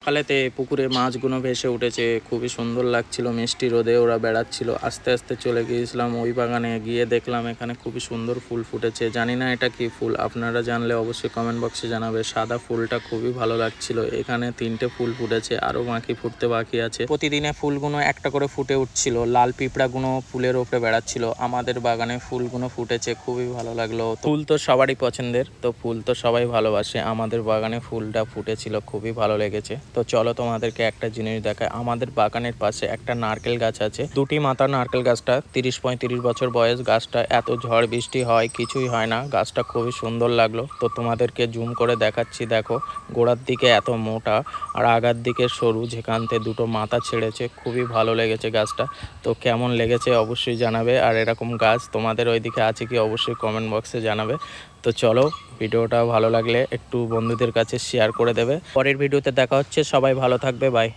সকালেতে পুকুরে মাছগুলো ভেসে উঠেছে, খুবই সুন্দর লাগছিল। মিষ্টি রোদে ওরা বেড়াচ্ছিল। আস্তে আস্তে চলে গিয়েছিলাম ওই বাগানে, গিয়ে দেখলাম এখানে খুবই সুন্দর ফুল ফুটেছে। জানি না এটা কি ফুল, আপনারা জানলে অবশ্যই কমেন্ট বক্সে জানাবে। সাদা ফুলটা খুবই ভালো লাগছিল। এখানে 3টে ফুল ফুটেছে, আরও বাকি ফুটতে বাকি আছে। প্রতিদিনে ফুলগুলো একটা করে ফুটে উঠছিল। লাল পিঁপড়াগুলো ফুলের ওপরে বেড়াচ্ছিল। আমাদের বাগানে ফুলগুলো ফুটেছে, খুবই ভালো লাগলো। ফুল তো সবারই পছন্দের, তো ফুল তো সবাই ভালোবাসে। আমাদের বাগানে ফুলটা ফুটেছিল, খুবই ভালো লেগেছে। তো চলো তোমাদেরকে একটা জিনিস দেখায়। আমাদের বাগানের পাশে একটা নারকেল গাছ আছে, 2টি মাথা নারকেল গাছটা 30-35 বছর বয়স। গাছটা এত ঝড় বৃষ্টি হয় কিছুই হয় না, গাছটা খুবই সুন্দর লাগলো। তো তোমাদেরকে জুম করে দেখাচ্ছি, দেখো গোড়ার দিকে এত মোটা আর আগার দিকে সরু, যেখান থেকে 2টো মাথা ছেড়েছে। খুবই ভালো লেগেছে গাছটা। তো কেমন লেগেছে অবশ্যই জানাবে, আর এরকম গাছ তোমাদের ওইদিকে আছে কি অবশ্যই কমেন্ট বক্সে জানাবে। তো চলো, ভিডিওটা ভালো লাগলে একটু বন্ধুদের কাছে শেয়ার করে দেবে। পরের ভিডিওতে দেখা হচ্ছে, সবাই ভালো থাকবে, বাই।